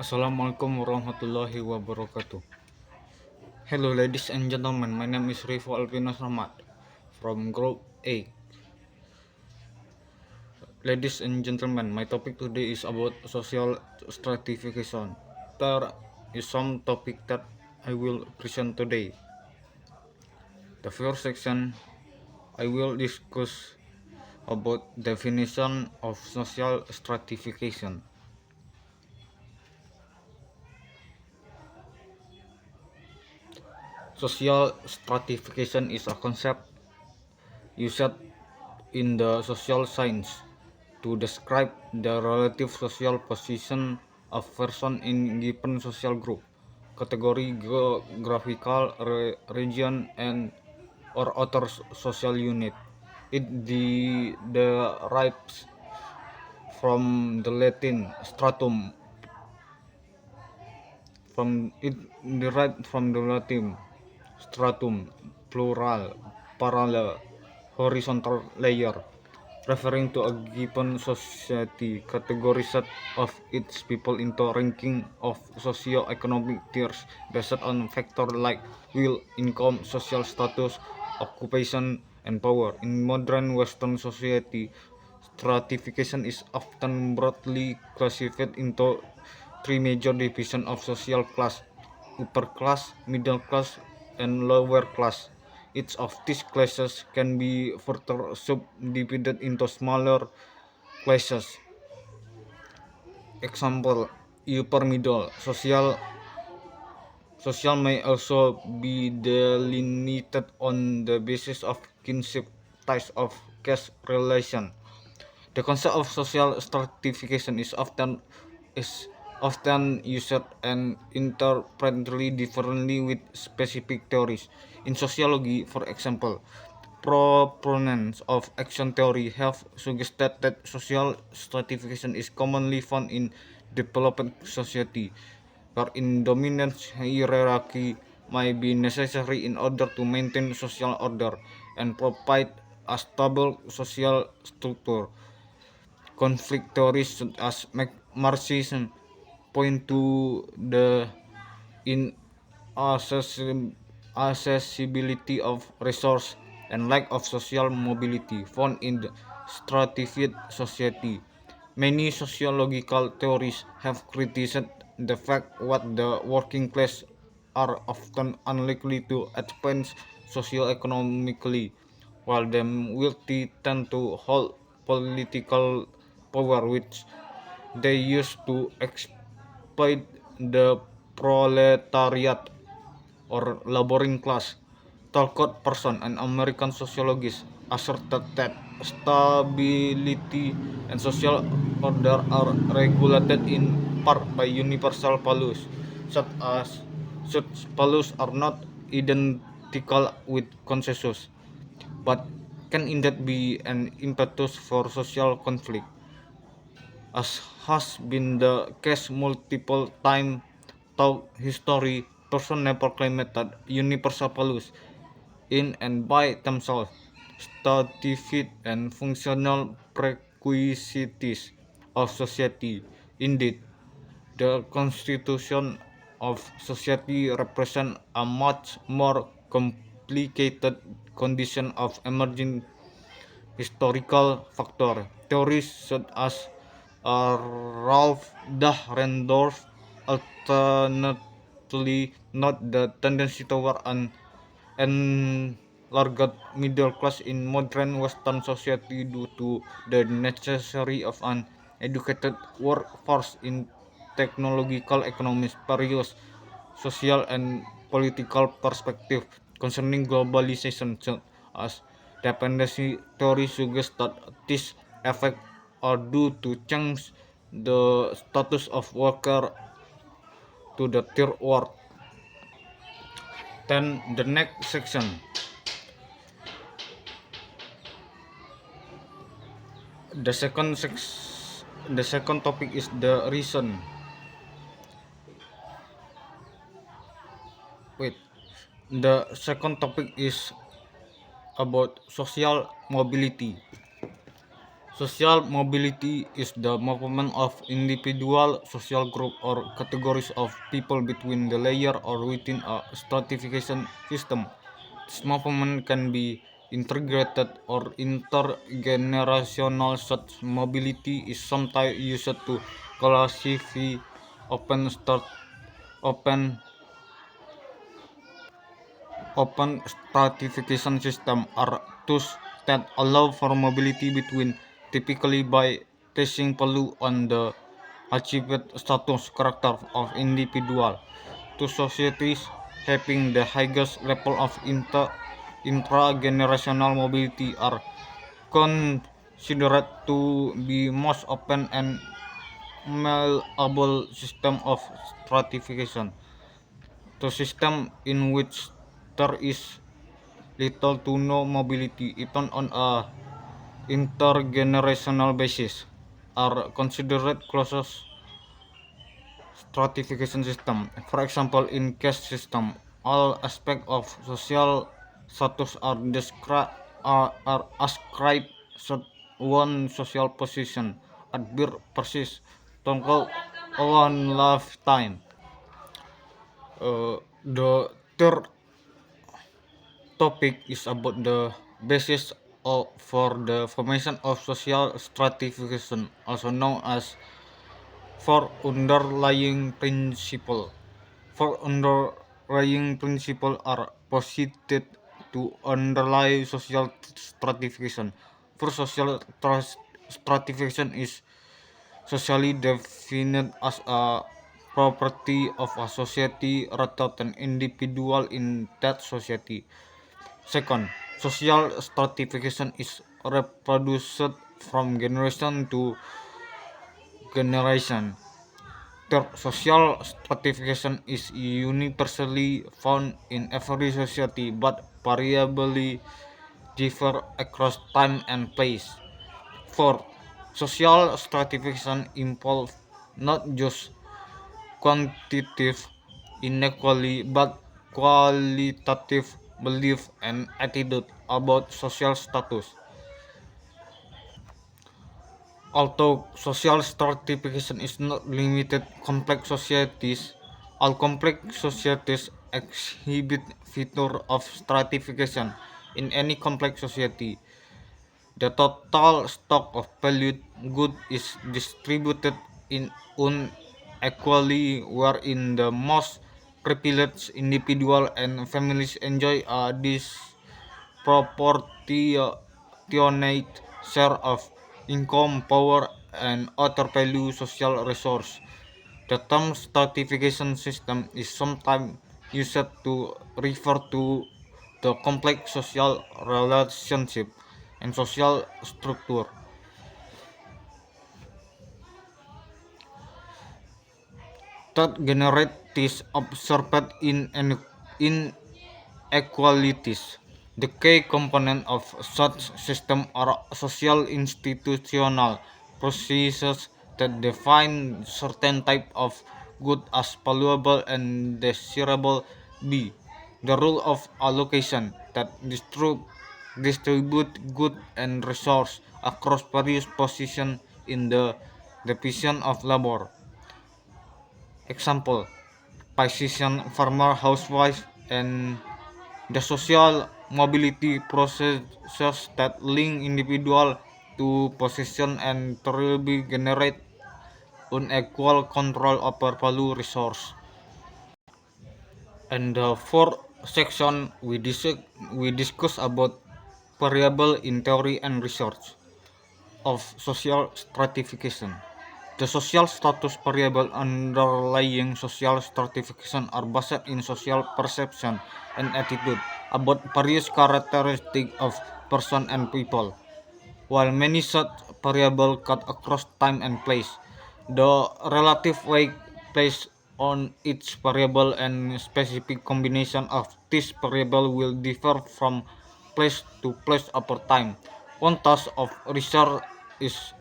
Assalamualaikum warahmatullahi wabarakatuh. Hello, ladies and gentlemen. My name is Rivo Alpinos Rahmat from Group A. Ladies and gentlemen, my topic today is about social stratification. There is some topic that I will present today. The first section, I will discuss about definition of social stratification. Social stratification is a concept used in the social science to describe the relative social position of person in given social group, category, geographical region, and or other social unit. It derives from the Latin stratum, plural, parallel, horizontal layer, referring to a given society categorized of its people into ranking of socio-economic tiers based on factors like wealth, income, social status, occupation, and power. In modern Western society, stratification is often broadly classified into three major divisions of social class: upper class, middle class, and lower class. Each of these classes can be further subdivided into smaller classes. Example: upper middle social may also be delineated on the basis of kinship ties of caste relation. The concept of social stratification is often used and interpreted differently with specific theories. In sociology, for example, proponents of action theory have suggested that social stratification is commonly found in developed society, wherein dominant hierarchy may be necessary in order to maintain social order and provide a stable social structure. Conflict theories such as Marxism point to the inaccessibility of resource and lack of social mobility found in the stratified society. Many sociological theories have criticized the fact that the working class are often unlikely to advance socioeconomically, while the wealthy tend to hold political power, which they use to exploit the proletariat or laboring class. Talcott Person, an American sociologist, asserted that stability and social order are regulated in part by universal values, such as such values are not identical with consensus, but can indeed be an impetus for social conflict. As has been the case multiple times throughout history, persons never claimed that universal values in and by themselves, stratified and functional prerequisites of society. Indeed, the constitution of society represents a much more complicated condition of emerging historical factor. Theories such as Ralph Dahrendorf alternately note the tendency toward an enlarged middle class in modern Western society due to the necessity of an educated workforce in technological economies, various social and political perspectives concerning globalization, such as dependency theory, suggests that these effects are due to change the status of worker to the third world. Then the next section, the second topic is the reason. Wait, the second topic is about social mobility. Social mobility is the movement of individual, social group, or categories of people between the layer or within a stratification system. This movement can be integrated or intergenerational. Such mobility is sometimes used to classify open start open open stratification system are tools that allow for mobility between, typically by testing value on the achieved status character of individual to societies having the highest level of intragenerational mobility are considered to be most open and malleable system of stratification. The system in which there is little to no mobility, even on a intergenerational basis, are considered closest stratification system. For example, in caste system, all aspects of social status are ascribed to one social position at birth persist throughout one lifetime. The third topic is about the basis for the formation of social stratification, also known as four underlying principles. Four underlying principles are posited to underlie social stratification. First, social stratification is socially defined as a property of a society rather than individual in that society. Second, social stratification is reproduced from generation to generation. Third, social stratification is universally found in every society but variably differ across time and place. Fourth, social stratification involves not just quantitative inequality but qualitative belief and attitude about social status. Although social stratification is not limited to complex societies, all complex societies exhibit features of stratification. In any complex society, the total stock of valued goods is distributed in unequally, wherein the most privileged individuals and families enjoy a disproportionate share of income, power, and other value social resources. The term stratification system is sometimes used to refer to the complex social relationship and social structure that generate these observed inequalities. The key components of such system are social institutional processes that define certain type of good as valuable and desirable. B. The rule of allocation that distribute good and resource across various positions in the division of labor. Example: physician, farmer, housewife, and the social mobility processes that link individual to position and truly generate unequal control over value resource. And the fourth section we discuss about variable in theory and research of social stratification. The social status variable underlying social stratification are based in social perception and attitude about various characteristics of person and people. While many such variables cut across time and place, the relative weight placed on each variable and specific combination of these variables will differ from place to place over time. One task of research is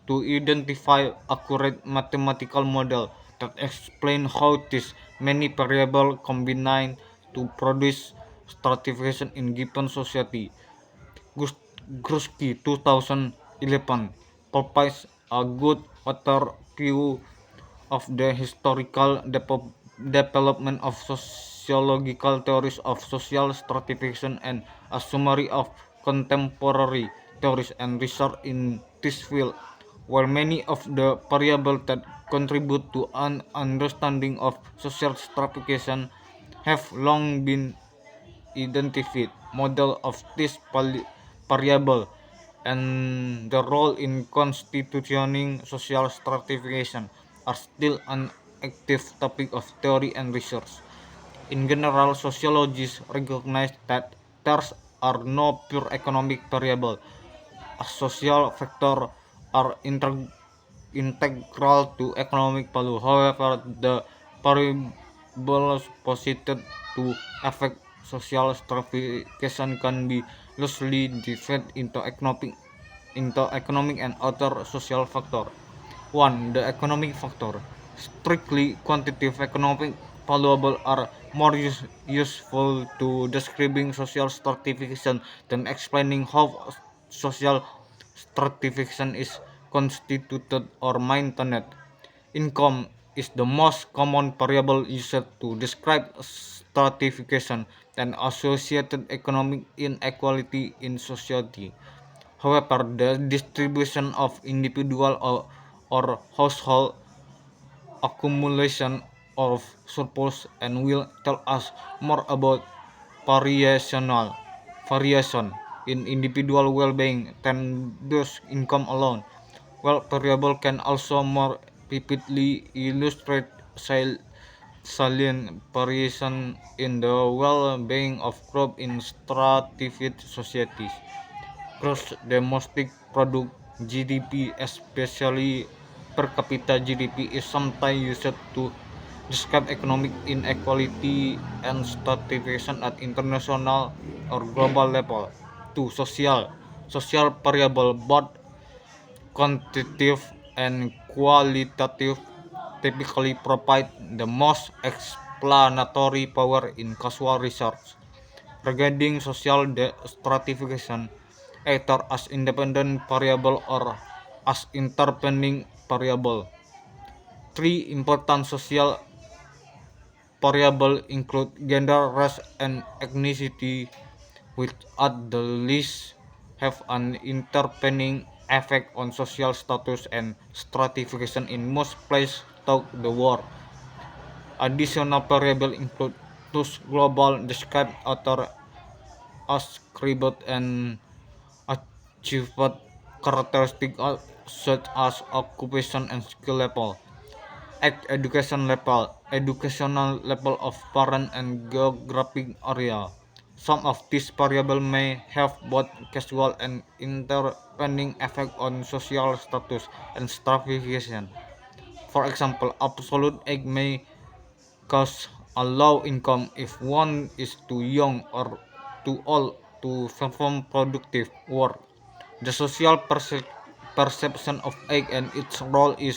to identify accurate mathematical model that explain how these many variables combine to produce stratification in given society. Gruski 2011 11 provides a good overview of the historical development of sociological theories of social stratification and a summary of contemporary theories and research in this field. While many of the variables that contribute to an understanding of social stratification have long been identified, model of this variable and the role in constituting social stratification are still an active topic of theory and research. In general, sociologists recognize that there are no pure economic variables. A social factors are integral to economic value. However, the variables posited to affect social stratification can be loosely divided into economic and other social factors. 1. The economic factor. Strictly quantitative economic valuables are more useful to describing social stratification than explaining how social stratification is constituted or maintained. Income is the most common variable used to describe stratification and associated economic inequality in society. However, the distribution of individual or household accumulation of surplus and will tell us more about variation in individual well-being than those income alone. Well, variable can also more vividly illustrate salient variation in the well-being of groups in stratified societies. Gross domestic product (GDP), especially per capita GDP, is sometimes used to describe economic inequality and stratification at international or global level. 2. Social variable, both quantitative and qualitative, typically provide the most explanatory power in causal research. Regarding social stratification, either as independent variable or as intervening variable. Three important social variables include gender, race, and ethnicity, which at the least have an intervening effect on social status and stratification in most places throughout the world. Additional variables include those global described author ascribed and achieved characteristics such as occupation and skill level, educational level of parent and geographic area. Some of these variables may have both causal and intervening effect on social status and stratification. For example, absolute age may cause a low income if one is too young or too old to perform productive work. The social perception of age and its role in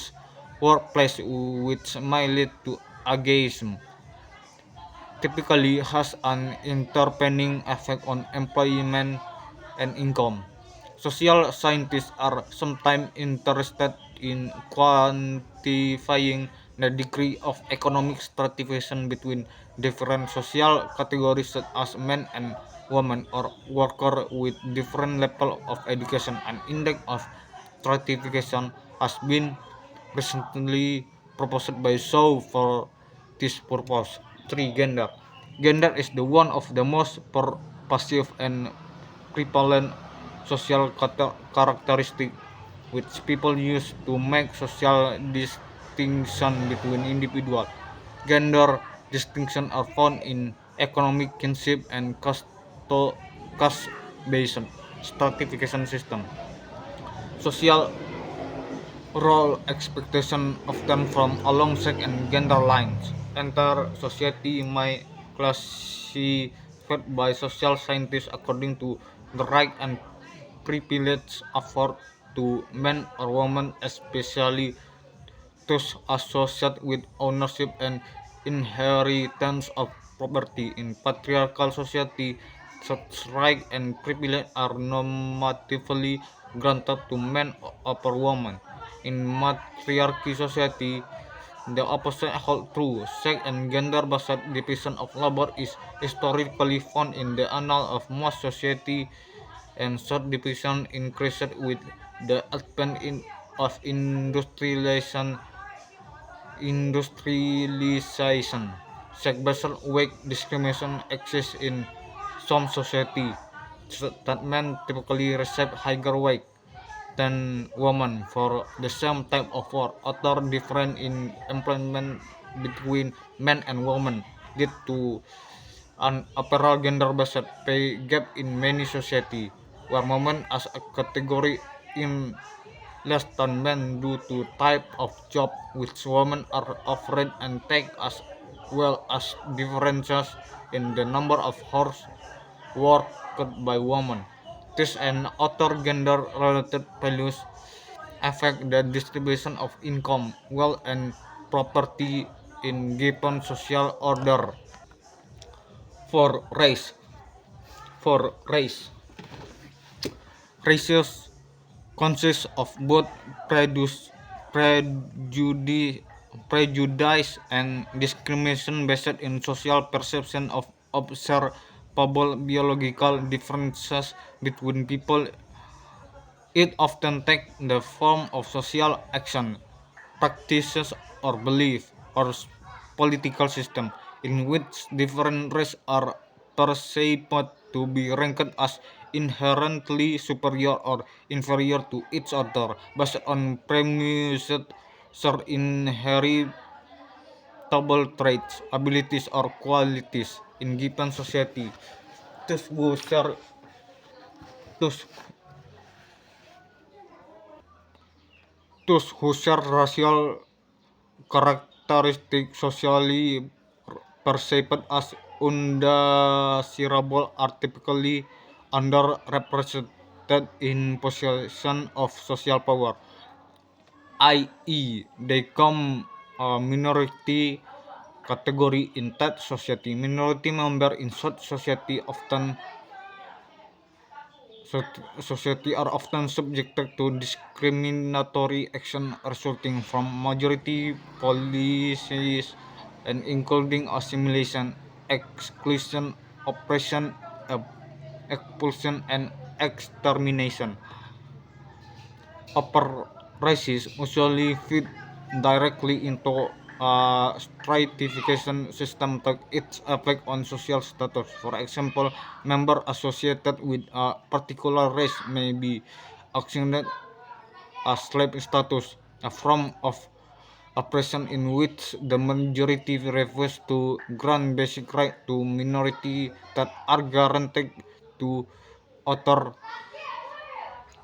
workplace, which may lead to ageism, typically has an intervening effect on employment and income. Social scientists are sometimes interested in quantifying the degree of economic stratification between different social categories such as men and women or workers with different level of education. An index of stratification has been recently proposed by Shaw for this purpose. 3. Gender. Gender is the one of the most pervasive and prevalent social characteristic which people use to make social distinction between individuals. Gender distinctions are found in economic kinship and caste-based stratification system. Social role expectation often from along sex and gender lines. Entire society may classified by social scientists according to the right and privilege afforded to men or women, especially those associated with ownership and inheritance of property. In patriarchal society, such rights and privileges are normatively granted to men over women. In matriarchy society, the opposite holds true. Sex and gender-based division of labor is historically found in the annals of most society, and such division increased with the advent of industrialization. Sex-based wage discrimination exists in some society, so that men typically receive higher wage than women for the same type of work. Other difference in employment between men and women lead to an apparent gender-based pay gap in many society, where women as a category in less than men due to type of job which women are offered, and take, as well as differences in the number of hours worked by women. This and other gender-related values affect the distribution of income, wealth, and property in given social order. For race, for race, races consist of both prejudice, prejudice and discrimination based in social perception of observable biological differences between people. It often takes the form of social action, practices, or belief, or political system in which different races are perceived to be ranked as inherently superior or inferior to each other based on premises or inheritable traits, abilities, or qualities in given society. Thus, thus, who share racial characteristics socially perceived as undesirable are typically underrepresented in position of social power, i.e., they come a minority category in that society. Minority members in such society are often subjected to discriminatory action resulting from majority policies and including assimilation, exclusion, oppression, expulsion, and extermination. Upper races usually feed directly into a stratification system that its effect on social status. For example, members associated with a particular race may be assigned a slave status, a form of oppression in which the majority refuses to grant basic rights to minorities that are guaranteed to other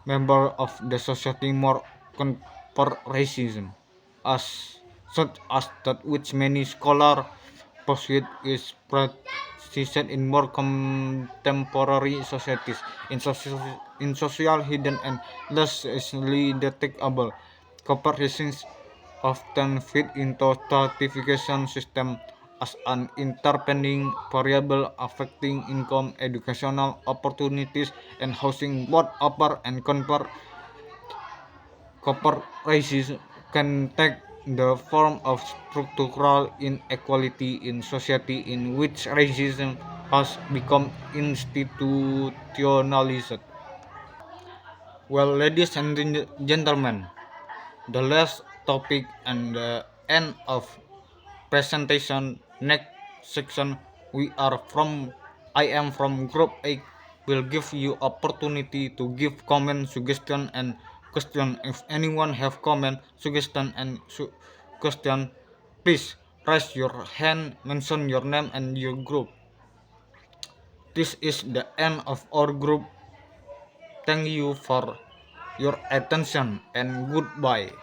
members of the society. More confer racism, as such as that which many scholars posit is practiced in more contemporary societies. In social hidden and less easily detectable comparisons often fit into stratification system as an intervening variable affecting income, educational opportunities, and housing. Both upper and copper racism can take the form of structural inequality in society in which racism has become institutionalized. Well, ladies and gentlemen, the last topic and the end of presentation. Next section, I am from group A, will give you opportunity to give comment, suggestion, and question. If anyone have comment, suggestion, and question, please raise your hand, mention your name and your group. This is the end of our group. Thank you for your attention and goodbye.